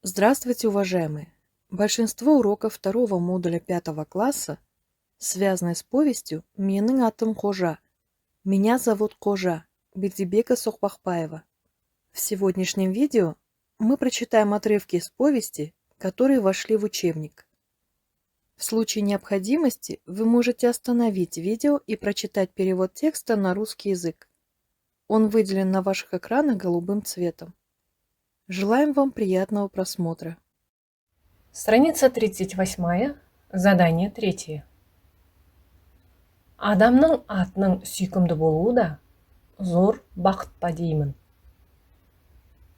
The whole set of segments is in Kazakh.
Здравствуйте, уважаемые! Большинство уроков второго модуля 5 класса связаны с повестью «Менің атым Қожа». Меня зовут Қожа Бердибека Сохпахбаева. В сегодняшнем видео мы прочитаем отрывки из повести, которые вошли в учебник. В случае необходимости вы можете остановить видео и прочитать перевод текста на русский язык. Он выделен на ваших экранах голубым цветом. Желаем вам приятного просмотра. Страница 38, задание 3. Адамның атының сүйкімді болуы да зор бақыт па деймін.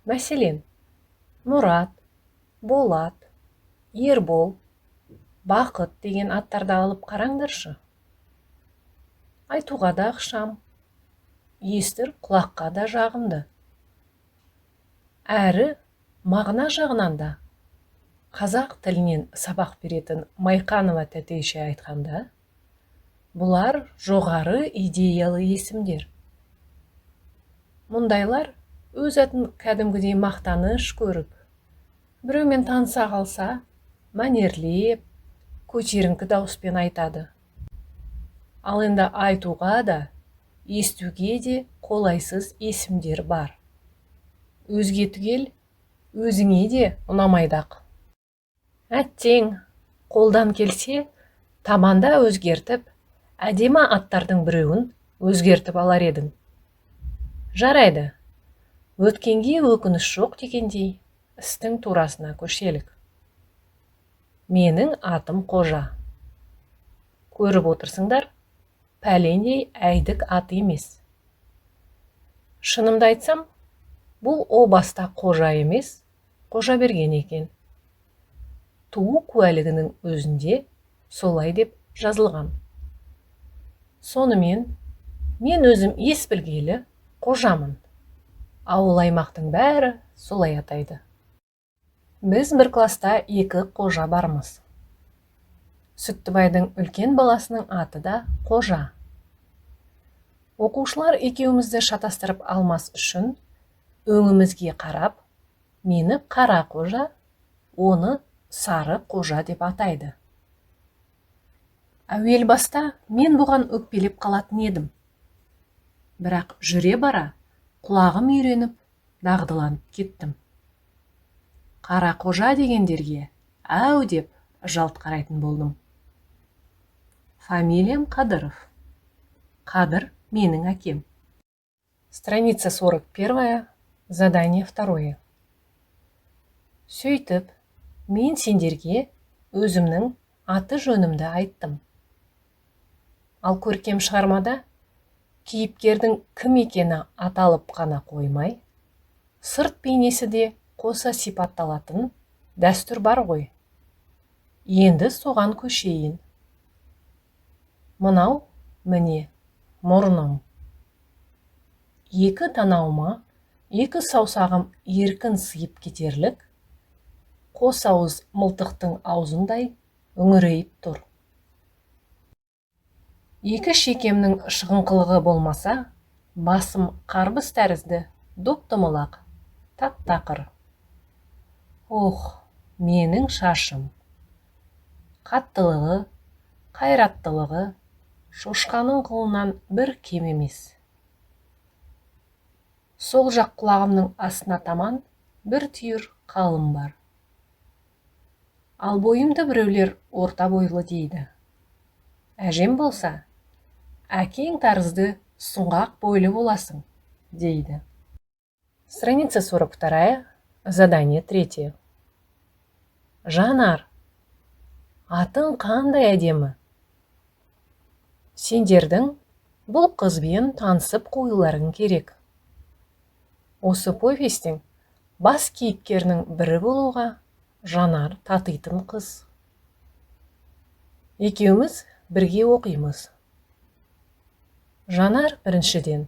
Мәселен, Мұрат, Болат, Ербол, Бақыт деген аттарды алып қараңдаршы. Айтуға да ықшам, естір құлаққа да жағымды. Әрі мағына жағынан да қазақ тілінен сабақ беретін Майқанова тәтейше айтқанда, бұлар жоғары идеялы есімдер. Мұндайлар өз атын кәдімгідей мақтаныш көріп, біреумен таныса қалса, мәнерлеп, көтеріңкі дауыспен айтады. Ал енді айтуға да, естуге де қолайсыз есімдер бар. Өзге түгел, өзіңе де ұнамайдақ. Әттең, қолдан келсе, табанда өзгертіп, әдемі аттардың біреуін өзгертіп алар едің. Жарайды, өткенге өкініш жоқ дегендей, істің турасына көшелік. Менің атым Қожа. Көріп отырсыңдар, пәлендей әйдік ат емес. Шынымды айтсам, бұл о баста Қожа емес, Қожа берген екен. Туу куәлігінің өзінде солай деп жазылған. Сонымен, мен өзім ес білгелі Қожамын. Ауыл аймақтың бәрі солай атайды. Біз бір класта 2 Қожа бармыз. Сүттібайдың үлкен баласының аты да Қожа. Оқушылар екеумізді шатастырып алмас үшін өңімізге қарап, мені Қара Қожа, оны Сары Қожа деп атайды. Әуел баста мен бұған өкпелеп қалатын едім. Бірақ жүре бара, құлағым үйреніп, дағдыланып кеттім. Қара Қожа дегендерге әу деп жалт қарайтын болдым. Фамилиям Қадыров. Қадыр менің әкем. Страница 41, задание 2. Сөйтіп, мен сендерге өзімнің аты жөнімді айттым. Ал көркем шығармада кейіпкердің кім екені аталып қана қоймай, сырт бейнесі де қоса сипатталатын дәстүр бар ғой. Енді соған көшейін. Мынау, міне, мұрным. 2 танауыма 2 саусағым еркін сыйып кетерлік, қос ауыз мылтықтың аузындай үңірейіп тұр. 2 шекемнің шығыңқылығы болмаса, басым қарбыз тәрізді, доп-домалақ, тап-тақыр. Ох, менің шашым. Қаттылығы, қайраттылығы, шошқаның қолынан бір кем емес. Сол жақ құлағымның астына таман бір түйір қалым бар. Ал бойымды біреулер орта бойлы дейді. Әжем болса, әкең тәрізді сұңғақ бойлы боласың, дейді. Страница 42, задание 3. Жанар, атың қандай әдемі? Сендердің бұл қызбен танысып қоюларың керек. Осы повестің бас кейіпкерінің бірі болуға Жанар татитын қыз. Екеуміз бірге оқимыз. Жанар біріншіден,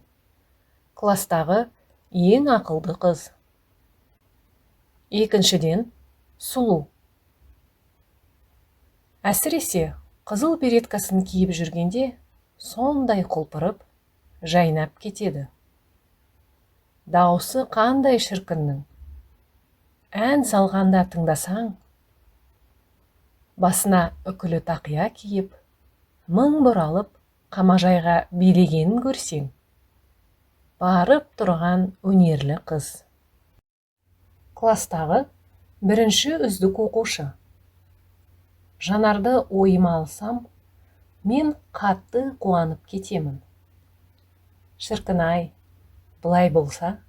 кластағы ең ақылды қыз. Екіншіден, сұлу. Әсіресе қызыл береткасын киіп жүргенде сондай құлпырып, жайнап кетеді. Дауысы қандай шіркіннің. ән салғанда тыңдасаң, басына үкілі тақия киіп, мың бұралып қамажайға билегенін көрсең, барып тұрған өнерлі қыз. Кластағы бірінші үздік оқушы. Жанарды ойыма алсам, мен қатты қуанып кетемін. Шіркін-ай, бұлай болса,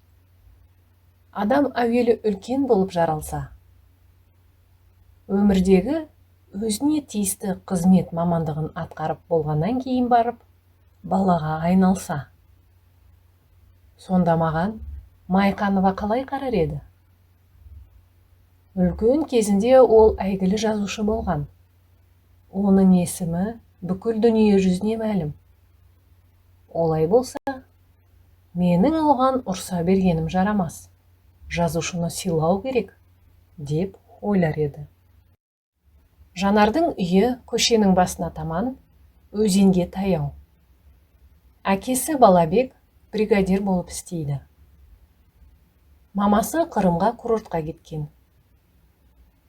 адам әуелі үлкен болып жаралса, өмірдегі өзіне тиісті қызмет мамандығын атқарып болғаннан кейін барып, балаға айналса. Сонда маған Майқанова қалай қарар еді? Үлкен кезінде ол әйгілі жазушы болған. Оның есімі бүкіл дүние жүзіне мәлім. Олай болса, менің оған ұрса бергенім жарамас. Жазушыны сыйлау керек, деп ойлар еді. Жанардың үйі көшенің басына таман, өзенге таяу. Әкесі Балабек бригадир болып істейді. Мамасы Қырымға курортқа кеткен.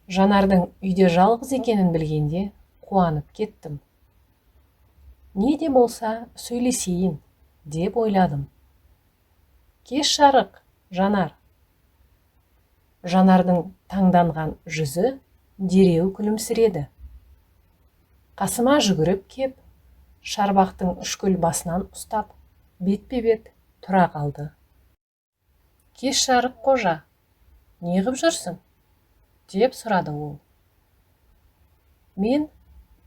Жанардың үйде жалғыз екенін білгенде қуанып кеттім. Не де болса сөйлесейін, деп ойладым. Кеш жарық, Жанар. Жанардың таңданған жүзі дереу күлімсіреді. Қасыма жүгіріп кеп, шарбақтың үшкіл басынан ұстап, бетпе-бет тұра қалды. Кеш жарық, қожа, неғып жүрсің? Деп сұрады ол. Мен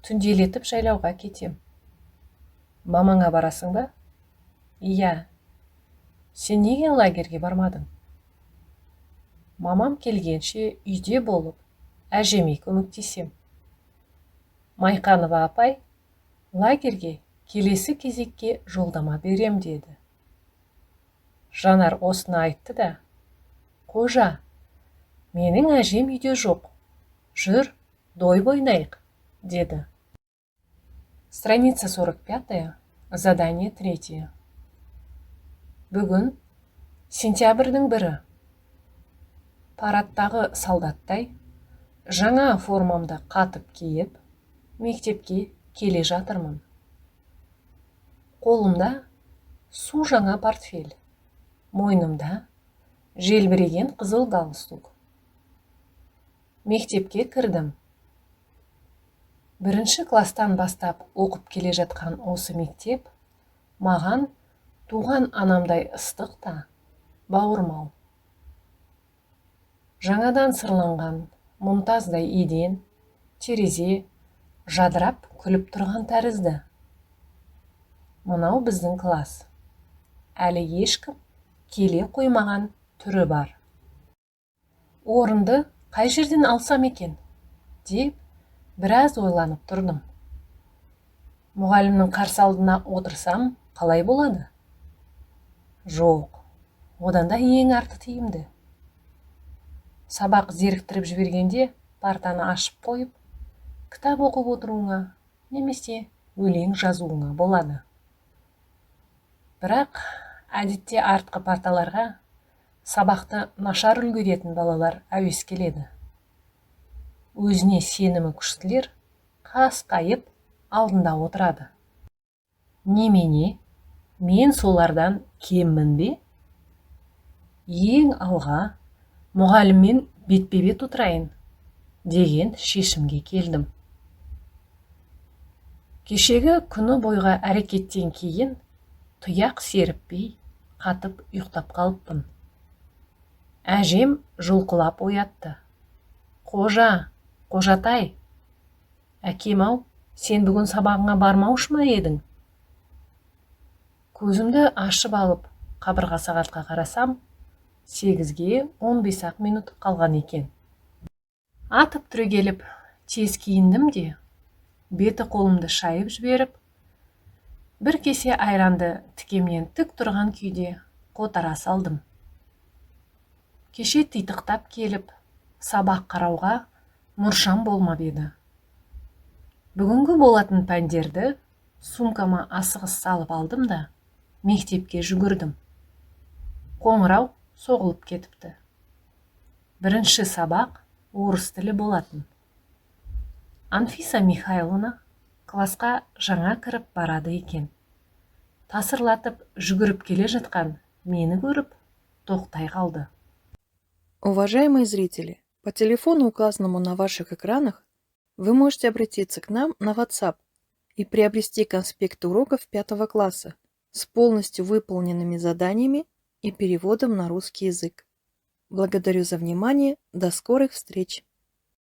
түнделетіп жайлауға кетем. Мамаңа барасың ба? Иә. Сен неге лагерге бармадың? Мамам келгенше үйде болып, әжеме көмектесем. Майқанова апай, лагерге келесі кезекке жолдама берем деді. Жанар осыны айтты да, қожа, менің әжем үйде жоқ. Жүр, дойбы ойнайық, деді. Страница 45, задание 3. Бүгін сентябрьдің 1. Парадтағы солдаттай, жаңа формамды қатып киіп, мектепке келе жатырмын. Қолымда су жаңа портфель, мойнымда желбіреген қызыл галстук. Мектепке кірдім. Бірінші кластан бастап оқып келе жатқан осы мектеп маған туған анамдай ыстық та, бауырмал. Жаңадан сырланған мұнтаздай еден, терезе, жадырап күліп тұрған тәрізді. Мынау біздің класс. Әлі ешкім келе қоймаған түрі бар. Орынды қай жерден алсам екен, деп біраз ойланып тұрдым. Мұғалімнің қарсы алдына отырсам, қалай болады? Жоқ, одан да ең арты тиімді. Сабақ зеріктіріп жібергенде партаны ашып қойып, кітап оқып отыруыңа, немесе өлең жазуыңа болады. Бірақ әдетте артқы парталарға сабақты нашар үлгеретін балалар әуес келеді. Өзіне сенімі күштілер қасқайып алдында отырады. Немене, мен солардан кеммін бе? Ең алға мұғаліммен бетпе-бет отырайын деген шешімге келдім. Кешегі күні бойға әрекеттен кейін тұяқ серіппей қатып ұйықтап қалыппын. Әжем жұлқылап оятты. Қожа, қожатай, әкем-ау, сен бүгін сабағыңа бармаушы ма едің? Көзімді ашып алып, қабырға сағатқа қарасам, 8-ге 15 минут қалған екен. Атып түрегеліп, тез киіндім де, беті қолымды шайып жіберіп, бір кесе айранды тікемнен тік тұрған күйде қотара салдым. Кеше титықтап келіп, сабақ қарауға мұршам болмап еді. Бүгінгі болатын пәндерді сумкама асығыс салып алдым да, мектепке жүгірдім. Қоңырау соғылып кетіпті. Бірінші сабақ орыс тілі болатын. Анфиса Михайловна классқа жаңа кіріп барады екен. Тасырлатып жүгіріп келе жатқан мені көріп, тоқтай қалды. Уважаемые зрители, по телефону, указанному на ваших экранах, вы можете обратиться к нам на WhatsApp и приобрести конспекты уроков 5 класса с полностью выполненными заданиями и переводом на русский язык. Благодарю за внимание. До скорых встреч!